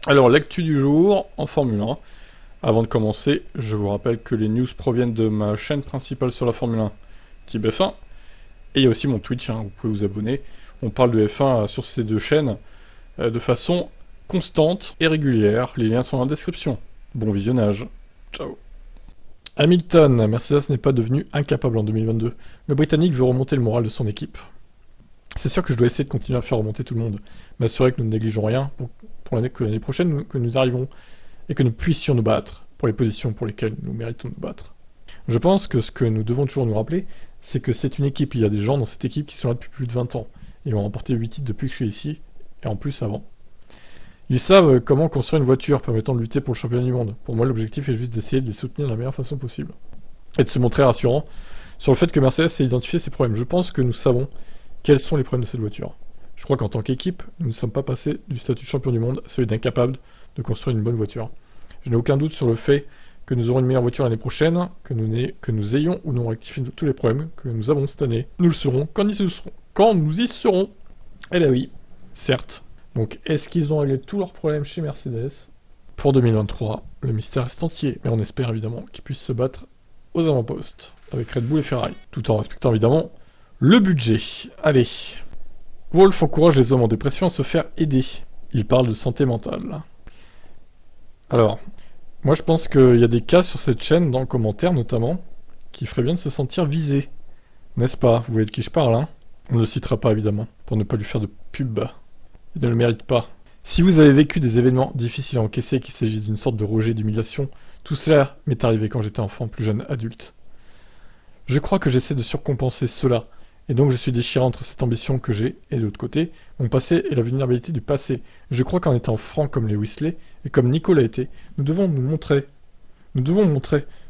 Alors, l'actu du jour en Formule 1. Avant de commencer, je vous rappelle que les news proviennent de ma chaîne principale sur la Formule 1, Type F1. Et il y a aussi mon Twitch, vous pouvez vous abonner. On parle de F1 sur ces deux chaînes de façon constante et régulière. Les liens sont dans la description. Bon visionnage. Ciao. Hamilton, Mercedes n'est pas devenu incapable en 2022. Le Britannique veut remonter le moral de son équipe. C'est sûr que je dois essayer de continuer à faire remonter tout le monde, m'assurer que nous ne négligeons rien pour l'année prochaine, que nous arrivons et que nous puissions nous battre pour les positions pour lesquelles nous méritons de nous battre. Je pense que ce que nous devons toujours nous rappeler, c'est que c'est une équipe, il y a des gens dans cette équipe qui sont là depuis plus de 20 ans, et ont remporté 8 titres depuis que je suis ici, et en plus avant. Ils savent comment construire une voiture permettant de lutter pour le championnat du monde. Pour moi, l'objectif est juste d'essayer de les soutenir de la meilleure façon possible. Et de se montrer rassurant sur le fait que Mercedes ait identifié ses problèmes. Je pense que nous savons quels sont les problèmes de cette voiture. Je crois qu'en tant qu'équipe, nous ne sommes pas passés du statut de champion du monde à celui d'incapable de construire une bonne voiture. Je n'ai aucun doute sur le fait que nous aurons une meilleure voiture l'année prochaine, que nous ayons ou non rectifié tous les problèmes que nous avons cette année. Nous le serons quand nous y serons. Eh bien oui, certes. Donc est-ce qu'ils ont réglé tous leurs problèmes chez Mercedes? Pour 2023, le mystère reste entier, mais on espère évidemment qu'ils puissent se battre aux avant-postes avec Red Bull et Ferrari, tout en respectant évidemment le budget. Allez. Wolf encourage les hommes en dépression à se faire aider. Il parle de santé mentale. Alors, moi je pense qu'il y a des cas sur cette chaîne, dans le commentaire notamment, qui feraient bien de se sentir visés. N'est-ce pas? Vous voyez de qui je parle, hein? On ne le citera pas évidemment, pour ne pas lui faire de pub. Il ne le mérite pas. Si vous avez vécu des événements difficiles à encaisser, qu'il s'agit d'une sorte de rejet, d'humiliation, tout cela m'est arrivé quand j'étais enfant, plus jeune, adulte. Je crois que j'essaie de surcompenser cela, et donc je suis déchiré entre cette ambition que j'ai, et de l'autre côté, mon passé et la vulnérabilité du passé. Je crois qu'en étant franc comme les Weasley, et comme Nico l'a été, nous devons montrer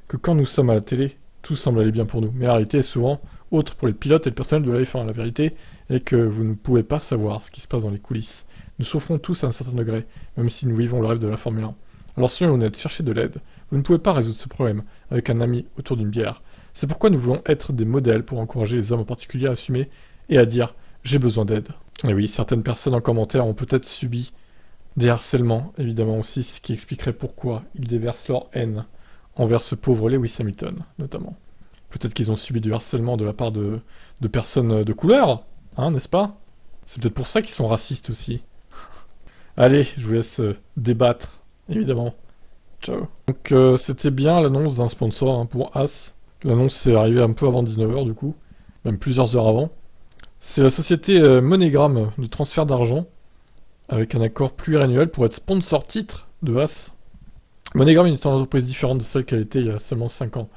que quand nous sommes à la télé, tout semble aller bien pour nous. Mais la réalité est souvent autre pour les pilotes et le personnel de la F1. La vérité est que vous ne pouvez pas savoir ce qui se passe dans les coulisses. Nous souffrons tous à un certain degré, même si nous vivons le rêve de la Formule 1. Alors soyons honnêtes, cherchez de l'aide. Vous ne pouvez pas résoudre ce problème avec un ami autour d'une bière. C'est pourquoi nous voulons être des modèles pour encourager les hommes en particulier à assumer et à dire « j'ai besoin d'aide ». Et oui, certaines personnes en commentaire ont peut-être subi des harcèlements, évidemment aussi, ce qui expliquerait pourquoi ils déversent leur haine envers ce pauvre Lewis Hamilton, notamment. Peut-être qu'ils ont subi du harcèlement de la part de personnes de couleur, hein, n'est-ce pas? C'est peut-être pour ça qu'ils sont racistes aussi. Allez, je vous laisse débattre, évidemment. Ciao. Donc c'était bien l'annonce d'un sponsor hein, pour As. L'annonce est arrivée un peu avant 19h du coup, même plusieurs heures avant. C'est la société MoneyGram de transfert d'argent, avec un accord pluriannuel pour être sponsor titre de As. MoneyGram est une entreprise différente de celle qu'elle était il y a seulement 5 ans.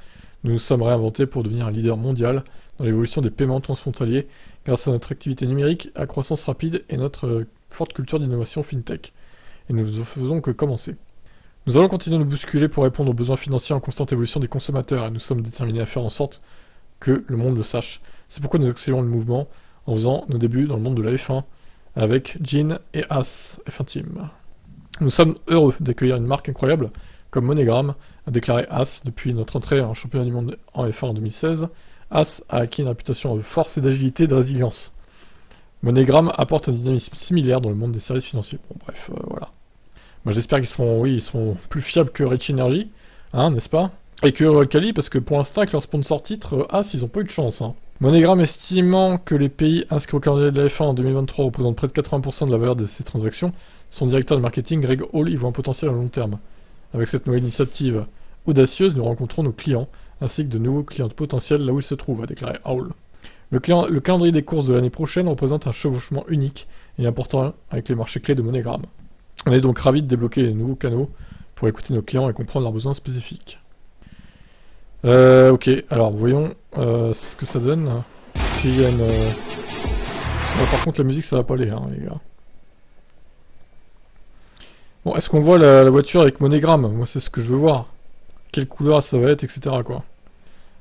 Nous nous sommes réinventés pour devenir un leader mondial dans l'évolution des paiements transfrontaliers grâce à notre activité numérique, à croissance rapide et notre forte culture d'innovation fintech. Et nous ne faisons que commencer. Nous allons continuer de nous bousculer pour répondre aux besoins financiers en constante évolution des consommateurs et nous sommes déterminés à faire en sorte que le monde le sache. C'est pourquoi nous accélérons le mouvement en faisant nos débuts dans le monde de la F1 avec Jean et As F1 Team. Nous sommes heureux d'accueillir une marque incroyable comme MoneyGram, a déclaré As depuis notre entrée en championnat du monde en F1 en 2016. As a acquis une réputation de force et d'agilité et de résilience. MoneyGram apporte un dynamisme similaire dans le monde des services financiers. Bon bref, voilà. Moi j'espère qu'ils seront plus fiables que Rich Energy, hein, n'est-ce pas? Et que Royal parce que pour l'instant avec leur sponsor titre, As ils ont pas eu de chance, hein. MoneyGram estimant que les pays inscrits au calendrier de la F1 en 2023 représentent près de 80% de la valeur de ces transactions, son directeur de marketing, Greg Hall, y voit un potentiel à long terme. Avec cette nouvelle initiative audacieuse, nous rencontrons nos clients, ainsi que de nouveaux clients potentiels là où ils se trouvent, a déclaré Hall. Le calendrier des courses de l'année prochaine représente un chevauchement unique et important avec les marchés clés de MoneyGram. On est donc ravis de débloquer les nouveaux canaux pour écouter nos clients et comprendre leurs besoins spécifiques. Ok, alors voyons ce que ça donne. Est-ce qu'il y a une... par contre la musique ça va pas aller, hein, les gars. Bon, est-ce qu'on voit la voiture avec MoneyGram? Moi c'est ce que je veux voir. Quelle couleur ça va être, etc. quoi.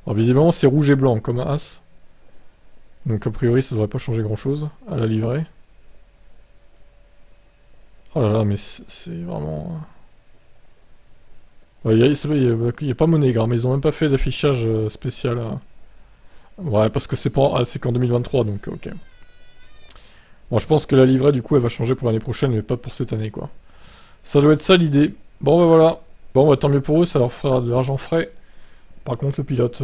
Alors visiblement c'est rouge et blanc comme un As. Donc a priori ça devrait pas changer grand chose à la livrée. Oh là là, mais c'est vraiment... Il n'y a pas MoneyGram, ils ont même pas fait d'affichage spécial. Ouais, parce que c'est qu'en 2023, donc ok. Bon, je pense que la livrée, du coup, elle va changer pour l'année prochaine, mais pas pour cette année, quoi. Ça doit être ça l'idée. Bon, bah voilà. Bon, bah tant mieux pour eux, ça leur fera de l'argent frais. Par contre, le pilote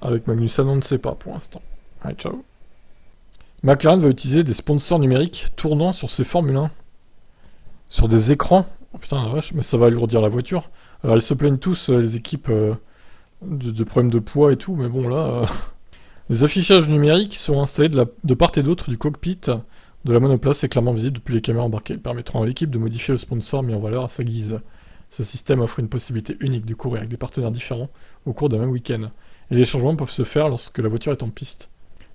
avec Magnussen, on ne sait pas pour l'instant. Allez, ciao. McLaren va utiliser des sponsors numériques tournant sur ses Formule 1. Sur des écrans. Oh putain, la vache, mais ça va alourdir la voiture. Alors, ils se plaignent tous, les équipes, de problèmes de poids et tout, mais bon, là... Les affichages numériques seront installés de part et d'autre du cockpit de la monoplace et clairement visibles depuis les caméras embarquées, permettront à l'équipe de modifier le sponsor mis en valeur à sa guise. Ce système offre une possibilité unique de courir avec des partenaires différents au cours d'un même week-end, et les changements peuvent se faire lorsque la voiture est en piste.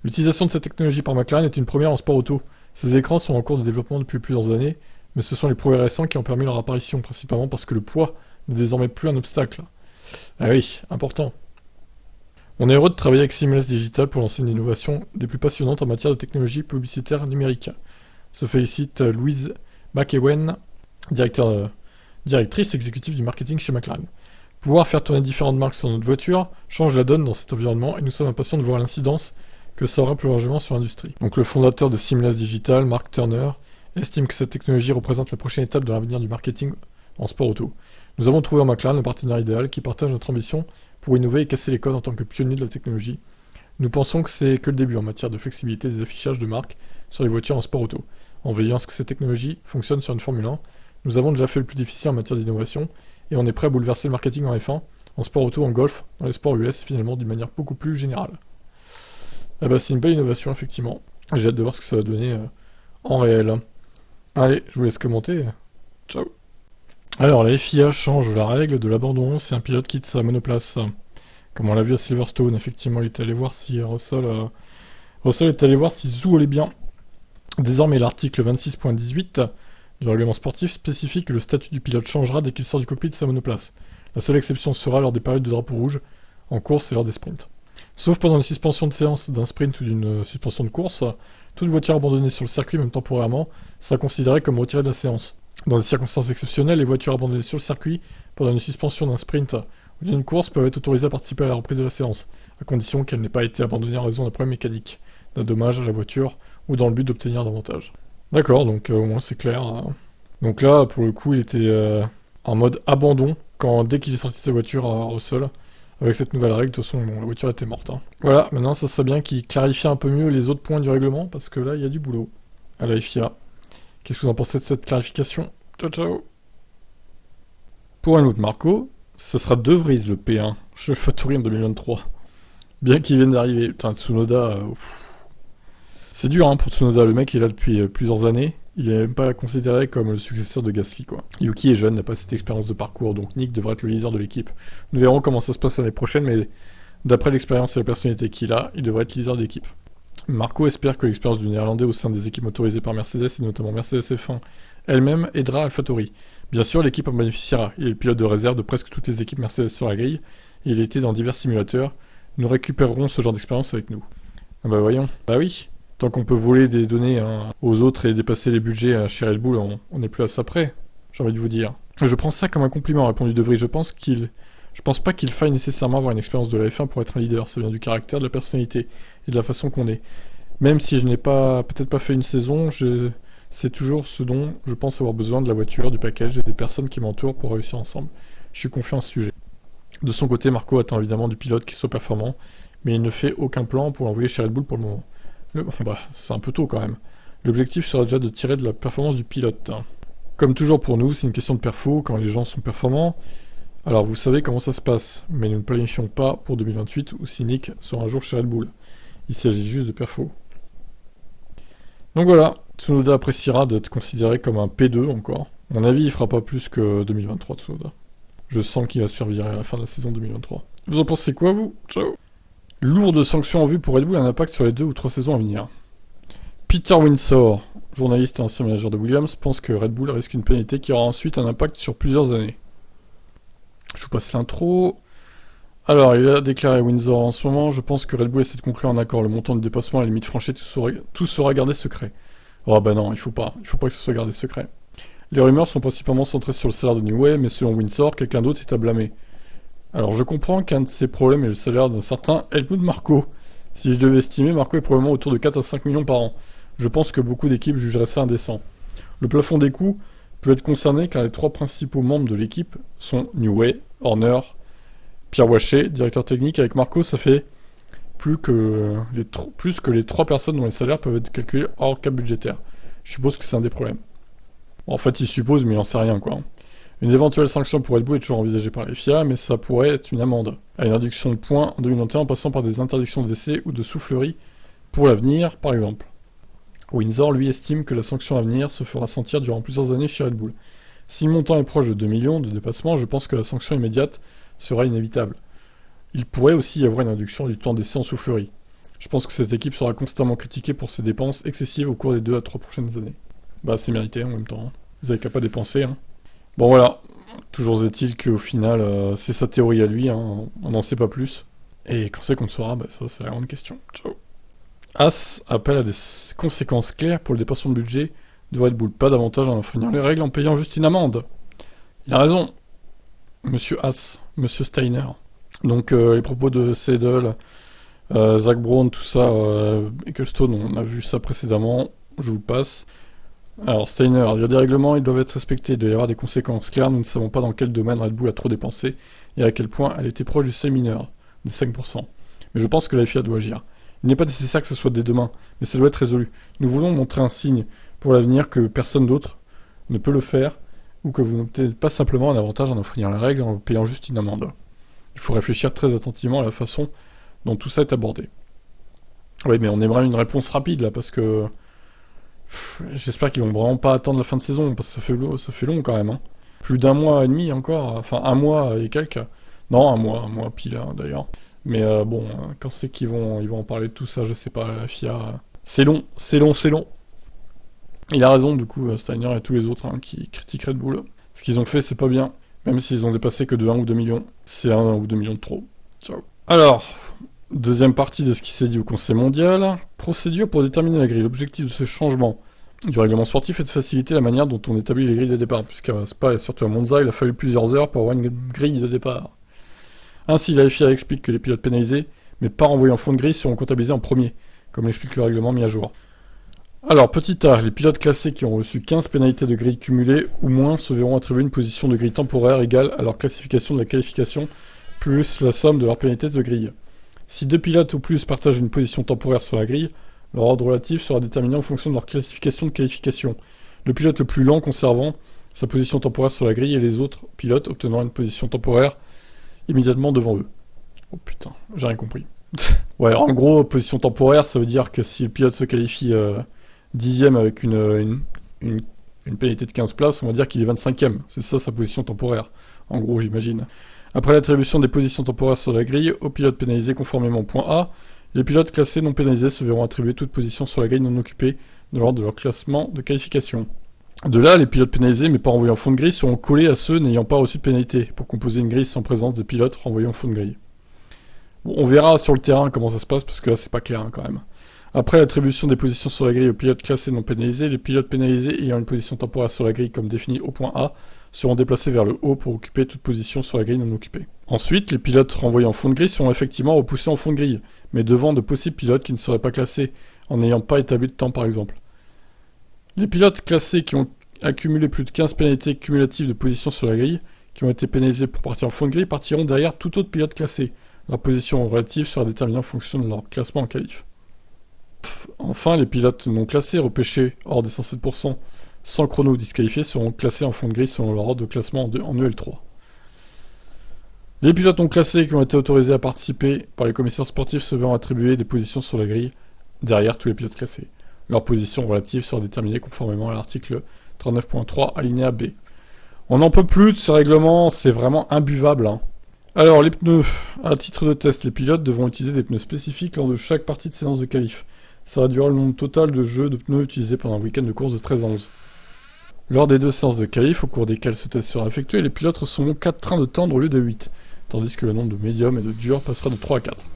L'utilisation de cette technologie par McLaren est une première en sport auto. Ces écrans sont en cours de développement depuis plusieurs années, mais ce sont les progrès récents qui ont permis leur apparition, principalement parce que le poids n'est désormais plus un obstacle. Ah oui, important. On est heureux de travailler avec Seamless Digital pour lancer une innovation des plus passionnantes en matière de technologie publicitaire numérique. Se félicite Louise McEwen, directrice exécutive du marketing chez McLaren. Pouvoir faire tourner différentes marques sur notre voiture change la donne dans cet environnement et nous sommes impatients de voir l'incidence que ça aura plus largement sur l'industrie. Donc le fondateur de Seamless Digital, Mark Turner, estime que cette technologie représente la prochaine étape de l'avenir du marketing en sport auto. Nous avons trouvé en McLaren un partenaire idéal qui partage notre ambition pour innover et casser les codes en tant que pionnier de la technologie. Nous pensons que c'est que le début en matière de flexibilité des affichages de marque sur les voitures en sport auto. En veillant à ce que cette technologie fonctionne sur une Formule 1, nous avons déjà fait le plus difficile en matière d'innovation et on est prêt à bouleverser le marketing en F1, en sport auto, en golf, dans les sports US et finalement d'une manière beaucoup plus générale. Eh ben, c'est une belle innovation effectivement. J'ai hâte de voir ce que ça va donner en réel. Allez, je vous laisse commenter. Ciao. Alors, la FIA change la règle de l'abandon si un pilote quitte sa monoplace. Comme on l'a vu à Silverstone, effectivement, il est allé voir si Russell est allé voir si Zhou allait bien. Désormais, l'article 26.18 du règlement sportif spécifie que le statut du pilote changera dès qu'il sort du cockpit de sa monoplace. La seule exception sera lors des périodes de drapeau rouge, en course et lors des sprints. Sauf pendant une suspension de séance d'un sprint ou d'une suspension de course, toute voiture abandonnée sur le circuit, même temporairement, sera considérée comme retirée de la séance. Dans des circonstances exceptionnelles, les voitures abandonnées sur le circuit pendant une suspension d'un sprint ou d'une course peuvent être autorisées à participer à la reprise de la séance, à condition qu'elle n'ait pas été abandonnée en raison d'un problème mécanique, d'un dommage à la voiture ou dans le but d'obtenir davantage. D'accord, donc au moins c'est clair. Donc là, pour le coup, il était en mode abandon dès qu'il est sorti de sa voiture au sol. Avec cette nouvelle règle, de toute façon, bon, la voiture était morte. Voilà, maintenant ça serait bien qu'il clarifie un peu mieux les autres points du règlement, parce que là, il y a du boulot à la FIA. Qu'est-ce que vous en pensez de cette clarification? Ciao, ciao. Pour un autre Marco, ça sera De Vries le P1, chez AlphaTauri en 2023. Bien qu'il vienne d'arriver. Putain, Tsunoda... C'est dur pour Tsunoda, le mec il est là depuis plusieurs années. Il est même pas considéré comme le successeur de Gasly, quoi. Yuki est jeune, n'a pas cette expérience de parcours, donc Nick devrait être le leader de l'équipe. Nous verrons comment ça se passe l'année prochaine, mais d'après l'expérience et la personnalité qu'il a, il devrait être leader d'équipe. Marco espère que l'expérience du Néerlandais au sein des équipes motorisées par Mercedes, et notamment Mercedes F1, elle-même aidera AlphaTauri. Bien sûr, l'équipe en bénéficiera. Il est le pilote de réserve de presque toutes les équipes Mercedes sur la grille, et il a été dans divers simulateurs. Nous récupérerons ce genre d'expérience avec nous. Ah bah voyons. Bah oui. Tant qu'on peut voler des données aux autres et dépasser les budgets chez Red Bull, on n'est plus à ça près, j'ai envie de vous dire. Je prends ça comme un compliment, répondit De Vries. Je pense pas qu'il faille nécessairement avoir une expérience de la F1 pour être un leader. Ça vient du caractère, de la personnalité et de la façon qu'on est. Même si je n'ai peut-être pas fait une saison, c'est toujours ce dont je pense avoir besoin, de la voiture, du package et des personnes qui m'entourent pour réussir ensemble. Je suis confiant à ce sujet. De son côté, Marco attend évidemment du pilote qui soit performant, mais il ne fait aucun plan pour l'envoyer chez Red Bull pour le moment. C'est un peu tôt quand même. L'objectif sera déjà de tirer de la performance du pilote. Comme toujours pour nous, c'est une question de perfo quand les gens sont performants. Alors vous savez comment ça se passe, mais nous ne planifions pas pour 2028 ou si Nick sera un jour chez Red Bull. Il s'agit juste de perfo. Donc voilà, Tsunoda appréciera d'être considéré comme un P2 encore. À mon avis, il fera pas plus que 2023 Tsunoda. Je sens qu'il va se faire virer à la fin de la saison 2023. Vous en pensez quoi vous? Ciao. Lourde sanction en vue pour Red Bull a un impact sur les 2 ou 3 saisons à venir. Peter Winsor, journaliste et ancien manager de Williams, pense que Red Bull risque une pénalité qui aura ensuite un impact sur plusieurs années. Je vous passe l'intro. Alors, il a déclaré Windsor en ce moment, je pense que Red Bull essaie de conclure un accord. Le montant de dépassement, la limite franchie, tout sera gardé secret. Oh bah non, il faut pas que ce soit gardé secret. Les rumeurs sont principalement centrées sur le salaire de Newey, mais selon Windsor, quelqu'un d'autre est à blâmer. Alors je comprends qu'un de ces problèmes est le salaire d'un certain Helmut Marko. Si je devais estimer, Marko est probablement autour de 4 à 5 millions par an. Je pense que beaucoup d'équipes jugeraient ça indécent. Le plafond des coûts peut être concerné car les 3 principaux membres de l'équipe sont Newey, Horner, Pierre Waché, directeur technique. Avec Marco, ça fait plus que les 3 personnes dont les salaires peuvent être calculés hors cap budgétaire. Je suppose que c'est un des problèmes. Bon, en fait, il suppose, mais il n'en sait rien, quoi. Une éventuelle sanction pour Red Bull est toujours envisagée par les FIA, mais ça pourrait être une amende, à une réduction de points en 2021 en passant par des interdictions d'essai ou de soufflerie pour l'avenir, par exemple. Windsor, lui, estime que la sanction à venir se fera sentir durant plusieurs années chez Red Bull. Si le montant est proche de 2 millions de dépassement, je pense que la sanction immédiate sera inévitable. Il pourrait aussi y avoir une réduction du temps d'essai en soufflerie. Je pense que cette équipe sera constamment critiquée pour ses dépenses excessives au cours des 2 à 3 prochaines années. Bah, c'est mérité en même temps. Hein. Vous avez qu'à pas dépenser. Hein. Bon, voilà. Toujours est-il qu'au final, c'est sa théorie à lui. Hein. On n'en sait pas plus. Et quand c'est qu'on le saura, bah, ça, c'est la grande question. Ciao. As appelle à des conséquences claires pour le dépassement de budget de Red Bull. Pas davantage en enfreignant les règles en payant juste une amende. Il a raison. Monsieur As, Monsieur Steiner. Donc, les propos de Seidel, Zach Brown, tout ça, Ecclestone, on a vu ça précédemment. Je vous le passe. Alors, Steiner, il y a des règlements, ils doivent être respectés, il doit y avoir des conséquences claires, nous ne savons pas dans quel domaine Red Bull a trop dépensé et à quel point elle était proche du seuil mineur, des 5%. Mais je pense que la FIA doit agir. Il n'est pas nécessaire que ce soit dès demain, mais ça doit être résolu. Nous voulons montrer un signe pour l'avenir que personne d'autre ne peut le faire, ou que vous n'obtenez pas simplement un avantage en enfreignant la règle en payant juste une amende. Il faut réfléchir très attentivement à la façon dont tout ça est abordé. Oui, mais on aimerait une réponse rapide là, parce que j'espère qu'ils vont vraiment pas attendre la fin de saison, parce que ça fait long quand même. Hein. Plus d'1 mois et demi encore, enfin 1 mois et quelques. Non, 1 mois pile hein, d'ailleurs. Mais bon, quand c'est qu'ils vont en parler de tout ça, je sais pas, la FIA... C'est long. Il a raison, du coup, Steiner et tous les autres hein, qui critiquent Red Bull. Ce qu'ils ont fait, c'est pas bien. Même s'ils ont dépassé que de 1 ou 2 millions. C'est 1 ou 2 millions de trop. Ciao. Alors, deuxième partie de ce qui s'est dit au Conseil mondial. Procédure pour déterminer la grille. L'objectif de ce changement du règlement sportif est de faciliter la manière dont on établit les grilles de départ. Puisqu'à Spa et surtout à Monza, il a fallu plusieurs heures pour avoir une grille de départ. Ainsi, la FIA explique que les pilotes pénalisés, mais pas renvoyés en fond de grille, seront comptabilisés en premier, comme l'explique le règlement mis à jour. Alors, petit A, les pilotes classés qui ont reçu 15 pénalités de grille cumulées ou moins se verront attribuer une position de grille temporaire égale à leur classification de la qualification, plus la somme de leurs pénalités de grille. Si 2 pilotes ou plus partagent une position temporaire sur la grille, leur ordre relatif sera déterminé en fonction de leur classification de qualification. Le pilote le plus lent conservant sa position temporaire sur la grille et les autres pilotes obtenant une position temporaire immédiatement devant eux. Oh putain, j'ai rien compris. Ouais, en gros, position temporaire, ça veut dire que si le pilote se qualifie 10ème avec une pénalité de 15 places, on va dire qu'il est 25ème. C'est ça sa position temporaire. En gros, j'imagine. Après l'attribution des positions temporaires sur la grille, aux pilotes pénalisés conformément au point A, les pilotes classés non pénalisés se verront attribuer toute position sur la grille non occupée de l'ordre de leur classement de qualification. De là, les pilotes pénalisés mais pas renvoyés en fond de grille seront collés à ceux n'ayant pas reçu de pénalité, pour composer une grille sans présence des pilotes renvoyés en fond de grille. Bon, on verra sur le terrain comment ça se passe, parce que là c'est pas clair hein, quand même. Après l'attribution des positions sur la grille aux pilotes classés non pénalisés, les pilotes pénalisés ayant une position temporaire sur la grille comme définie au point A seront déplacés vers le haut pour occuper toute position sur la grille non occupée. Ensuite, les pilotes renvoyés en fond de grille seront effectivement repoussés en fond de grille, mais devant de possibles pilotes qui ne seraient pas classés, en n'ayant pas établi de temps par exemple. Les pilotes classés qui ont accumulé plus de 15 pénalités cumulatives de position sur la grille, qui ont été pénalisés pour partir en fond de grille, partiront derrière tout autre pilote classé. Leur position relative sera déterminée en fonction de leur classement en qualif. Enfin, les pilotes non classés, repêchés hors des 107%, sans chrono ou disqualifiés, seront classés en fond de grille selon leur ordre de classement en EL3. Les pilotes non classés qui ont été autorisés à participer par les commissaires sportifs se verront attribuer des positions sur la grille derrière tous les pilotes classés. Leur position relative sera déterminée conformément à l'article 39.3 alinéa B. On n'en peut plus de ce règlement, c'est vraiment imbuvable. Hein. Alors, les pneus. À titre de test, les pilotes devront utiliser des pneus spécifiques lors de chaque partie de séance de qualif. Ça réduira le nombre total de jeux de pneus utilisés pendant un week-end de course de 13 à 11. Lors des 2 séances de qualif, au cours desquelles ce test sera effectué, les pilotes recevront 4 trains de tendre au lieu de 8, tandis que le nombre de médium et de dur passera de 3 à 4.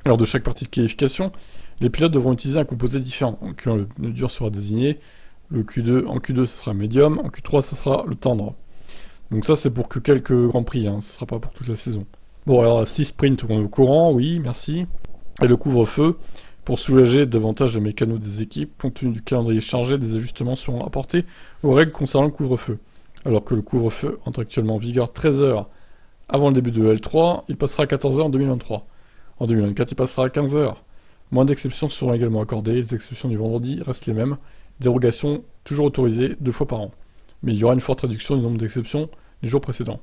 Lors de chaque partie de qualification, les pilotes devront utiliser un composé différent. En Q1, le pneu dur sera désigné, en Q2, ce sera médium, en Q3, ce sera le tendre. Donc ça, c'est pour que quelques grands prix, hein, ce sera pas pour toute la saison. Bon, alors 6 sprints, on est au courant, oui, merci. Et le couvre-feu, pour soulager davantage les mécanos des équipes, compte tenu du calendrier chargé, des ajustements seront apportés aux règles concernant le couvre-feu. Alors que le couvre-feu entre actuellement en vigueur 13 heures avant le début de L3, il passera à 14 heures en 2023. En 2024, il passera à 15 heures. Moins d'exceptions seront également accordées, les exceptions du vendredi restent les mêmes. Dérogation toujours autorisée 2 fois par an. Mais il y aura une forte réduction du nombre d'exceptions les jours précédents.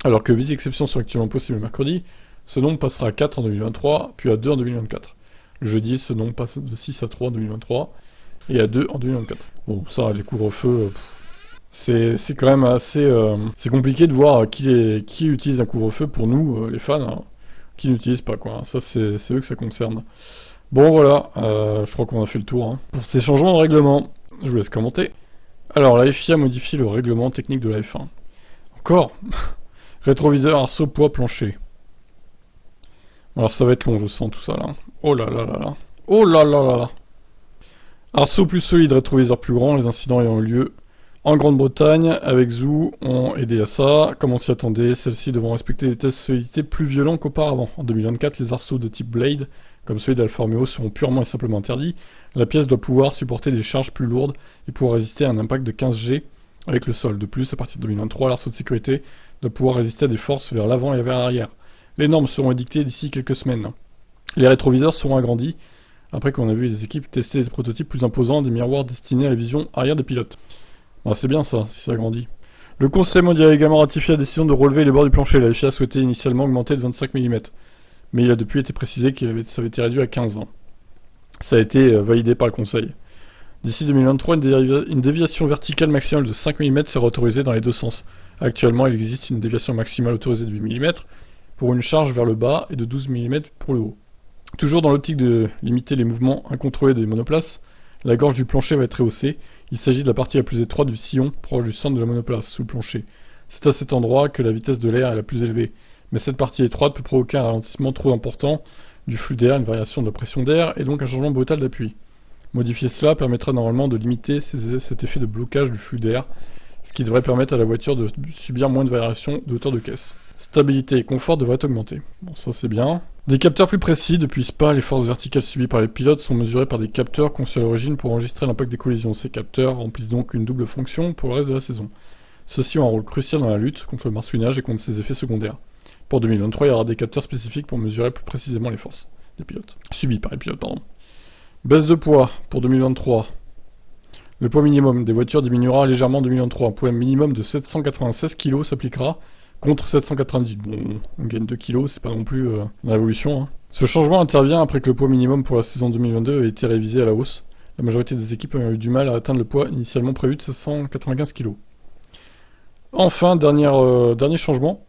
Alors que 8 exceptions sont actuellement possibles le mercredi, ce nombre passera à 4 en 2023, puis à 2 en 2024. Le jeudi, ce nombre passe de 6 à 3 en 2023, et à 2 en 2024. Bon, ça, les couvre-feux, c'est quand même assez... c'est compliqué de voir qui utilise un couvre-feu pour nous, les fans, hein, qui n'utilise pas, quoi. Ça, c'est eux que ça concerne. Bon, voilà, je crois qu'on a fait le tour. Hein. Pour ces changements de règlement, je vous laisse commenter. Alors, la FIA modifie le règlement technique de la F1. Encore rétroviseur, arceau, poids, plancher. Alors ça va être long, je sens tout ça là. Oh là là là là. Oh là là là là. Arceau plus solide, rétroviseur plus grand, les incidents ayant eu lieu en Grande-Bretagne avec Zoo ont aidé à ça. Comme on s'y attendait, celles-ci devront respecter des tests de solidité plus violents qu'auparavant. En 2024, les arceaux de type Blade, comme celui d'Alfa Romeo, seront purement et simplement interdits. La pièce doit pouvoir supporter des charges plus lourdes et pouvoir résister à un impact de 15 G avec le sol. De plus, à partir de 2023, l'arceau de sécurité doit pouvoir résister à des forces vers l'avant et vers l'arrière. Les normes seront édictées d'ici quelques semaines. Les rétroviseurs seront agrandis, après qu'on a vu les équipes tester des prototypes plus imposants, des miroirs destinés à la vision arrière des pilotes. Bon, c'est bien ça, si ça agrandit. Le Conseil mondial a également ratifié la décision de relever les bords du plancher. La FIA souhaitait initialement augmenter de 25 mm, mais il a depuis été précisé que ça avait été réduit à 15 ans. Ça a été validé par le Conseil. D'ici 2023, une déviation verticale maximale de 5 mm sera autorisée dans les deux sens. Actuellement, il existe une déviation maximale autorisée de 8 mm pour une charge vers le bas et de 12 mm pour le haut. Toujours dans l'optique de limiter les mouvements incontrôlés des monoplaces, la gorge du plancher va être rehaussée. Il s'agit de la partie la plus étroite du sillon, proche du centre de la monoplace, sous le plancher. C'est à cet endroit que la vitesse de l'air est la plus élevée. Mais cette partie étroite peut provoquer un ralentissement trop important du flux d'air, une variation de la pression d'air et donc un changement brutal d'appui. Modifier cela permettra normalement de limiter cet effet de blocage du flux d'air, ce qui devrait permettre à la voiture de subir moins de variations de hauteur de caisse. Stabilité et confort devraient augmenter. Bon, ça c'est bien. Des capteurs plus précis. Depuis Spa, les forces verticales subies par les pilotes sont mesurées par des capteurs conçus à l'origine pour enregistrer l'impact des collisions. Ces capteurs remplissent donc une double fonction pour le reste de la saison. Ceux-ci ont un rôle crucial dans la lutte contre le marsouinage et contre ses effets secondaires. Pour 2023, il y aura des capteurs spécifiques pour mesurer plus précisément les forces des pilotes. Subies par les pilotes, pardon. Baisse de poids pour 2023. Le poids minimum des voitures diminuera légèrement en 2023. Un poids minimum de 796 kg s'appliquera contre 798. Bon, on gagne 2 kg, c'est pas non plus une révolution. Hein. Ce changement intervient après que le poids minimum pour la saison 2022 ait été révisé à la hausse. La majorité des équipes ont eu du mal à atteindre le poids initialement prévu de 795 kg. Enfin, dernier changement.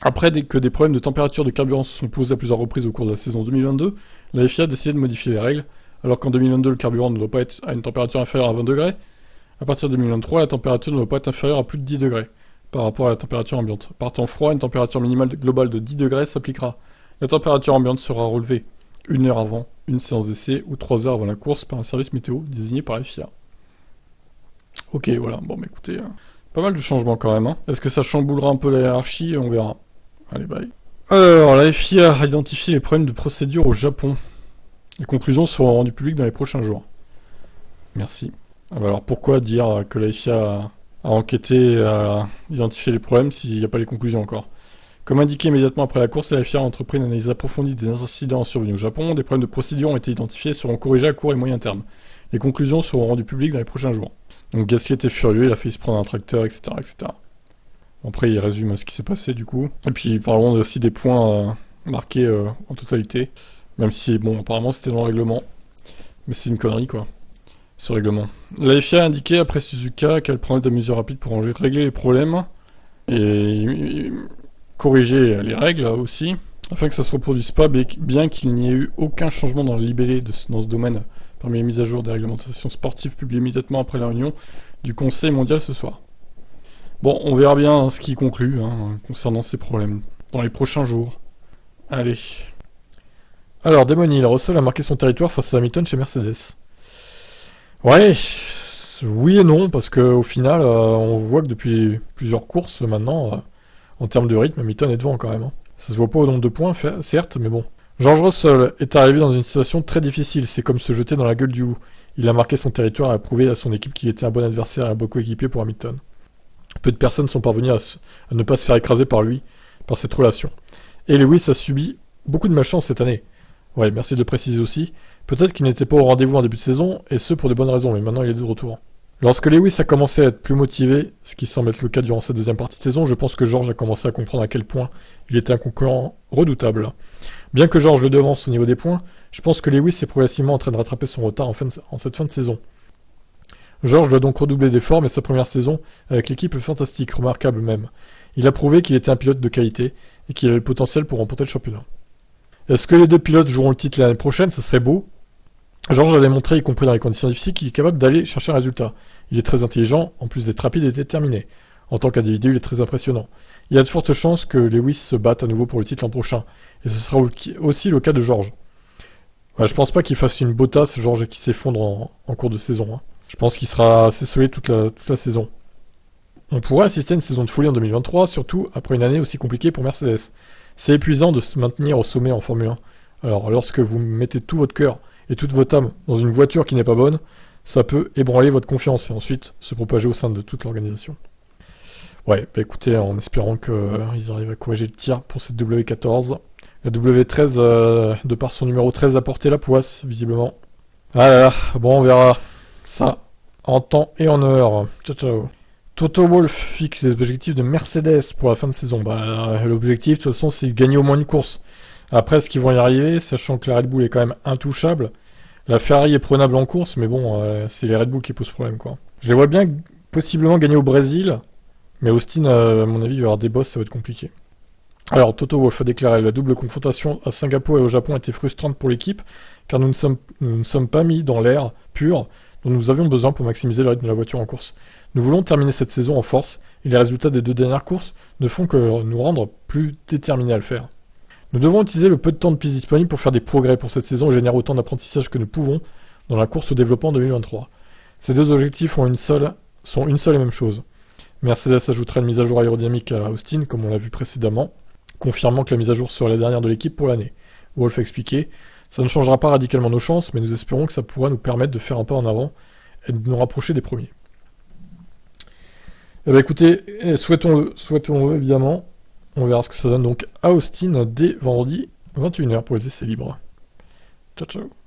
Après que des problèmes de température de carburant se sont posés à plusieurs reprises au cours de la saison 2022, la FIA a décidé de modifier les règles. Alors qu'en 2022, le carburant ne doit pas être à une température inférieure à 20 degrés, à partir de 2023, la température ne doit pas être inférieure à plus de 10 degrés par rapport à la température ambiante. Par temps froid, une température minimale globale de 10 degrés s'appliquera. La température ambiante sera relevée 1 heure avant une séance d'essai ou 3 heures avant la course par un service météo désigné par la FIA. Ok, voilà. Bon, bah écoutez, pas mal de changements quand même. Hein. Est-ce que ça chamboulera un peu la hiérarchie? On verra. Allez, bye. Alors, la FIA a identifié les problèmes de procédure au Japon. Les conclusions seront rendues publiques dans les prochains jours. Merci. Alors pourquoi dire que la FIA a enquêté, a identifié les problèmes s'il n'y a pas les conclusions encore? Comme indiqué immédiatement après la course, la FIA a entrepris une analyse approfondie des incidents survenus au Japon. Des problèmes de procédure ont été identifiés et seront corrigés à court et moyen terme. Les conclusions seront rendues publiques dans les prochains jours. Donc Gasly était furieux, il a failli se prendre un tracteur, etc. etc. Après il résume ce qui s'est passé du coup. Et puis parlons aussi des points marqués en totalité. Même si, bon, apparemment c'était dans le règlement. Mais c'est une connerie, quoi, ce règlement. La FIA a indiqué, après Suzuka, qu'elle prenait des mesures rapides pour régler les problèmes et corriger les règles, aussi, afin que ça se reproduise pas, bien qu'il n'y ait eu aucun changement dans le libellé dans ce domaine parmi les mises à jour des réglementations sportives publiées immédiatement après la réunion du Conseil mondial ce soir. Bon, on verra bien ce qui conclut concernant ces problèmes dans les prochains jours. Allez. Alors, Damon Hill, Russell a marqué son territoire face à Hamilton chez Mercedes. Ouais, oui et non, parce qu'au final, on voit que depuis plusieurs courses maintenant, en termes de rythme, Hamilton est devant quand même. Hein. Ça se voit pas au nombre de points, certes, mais bon. George Russell est arrivé dans une situation très difficile, c'est comme se jeter dans la gueule du loup. Il a marqué son territoire et a prouvé à son équipe qu'il était un bon adversaire et un bon coéquipier pour Hamilton. Peu de personnes sont parvenues à ne pas se faire écraser par lui, par cette relation. Et Lewis a subi beaucoup de malchance cette année. Ouais, merci de le préciser aussi. Peut-être qu'il n'était pas au rendez-vous en début de saison, et ce pour de bonnes raisons, mais maintenant il est de retour. Lorsque Lewis a commencé à être plus motivé, ce qui semble être le cas durant cette deuxième partie de saison, je pense que George a commencé à comprendre à quel point il était un concurrent redoutable. Bien que George le devance au niveau des points, je pense que Lewis est progressivement en train de rattraper son retard en cette fin de saison. George doit donc redoubler d'efforts, mais sa première saison avec l'équipe est fantastique, remarquable même. Il a prouvé qu'il était un pilote de qualité et qu'il avait le potentiel pour remporter le championnat. Est-ce que les deux pilotes joueront le titre l'année prochaine? Ça serait beau. George a démontré, y compris dans les conditions difficiles, qu'il est capable d'aller chercher un résultat. Il est très intelligent, en plus d'être rapide et déterminé. En tant qu'individu, il est très impressionnant. Il y a de fortes chances que Lewis se batte à nouveau pour le titre l'an prochain. Et ce sera aussi le cas de George. Ouais, je pense pas qu'il fasse une Bottas, George, qui s'effondre en cours de saison. Je pense qu'il sera assez solide toute la saison. On pourrait assister à une saison de folie en 2023, surtout après une année aussi compliquée pour Mercedes. C'est épuisant de se maintenir au sommet en Formule 1. Alors, lorsque vous mettez tout votre cœur et toute votre âme dans une voiture qui n'est pas bonne, ça peut ébranler votre confiance et ensuite se propager au sein de toute l'organisation. Ouais, bah écoutez, en espérant qu'ils arrivent à corriger le tir pour cette W14. La W13, de par son numéro 13, a porté la poisse, visiblement. Ah là là, bon, on verra ça en temps et en heure. Ciao, ciao. Toto Wolff fixe les objectifs de Mercedes pour la fin de saison. Bah, l'objectif, de toute façon, c'est de gagner au moins une course. Après, est-ce qu'ils vont y arriver, sachant que la Red Bull est quand même intouchable? La Ferrari est prenable en course, mais bon, c'est les Red Bull qui posent problème, quoi. Je les vois bien possiblement gagner au Brésil, mais Austin, à mon avis, il va y avoir des bosses, ça va être compliqué. Alors, Toto Wolff a déclaré: la double confrontation à Singapour et au Japon était frustrante pour l'équipe, car nous ne sommes pas mis dans l'air pur dont nous avions besoin pour maximiser le rythme de la voiture en course. Nous voulons terminer cette saison en force, et les résultats des deux dernières courses ne font que nous rendre plus déterminés à le faire. Nous devons utiliser le peu de temps de piste disponible pour faire des progrès pour cette saison et générer autant d'apprentissage que nous pouvons dans la course au développement en 2023. Ces deux objectifs sont une seule et même chose. Mercedes ajoutera une mise à jour aérodynamique à Austin, comme on l'a vu précédemment, confirmant que la mise à jour sera la dernière de l'équipe pour l'année. Wolff a expliqué: ça ne changera pas radicalement nos chances, mais nous espérons que ça pourra nous permettre de faire un pas en avant et de nous rapprocher des premiers. Eh bien écoutez, souhaitons-le évidemment. On verra ce que ça donne donc à Austin dès vendredi 21h pour les essais libres. Ciao ciao.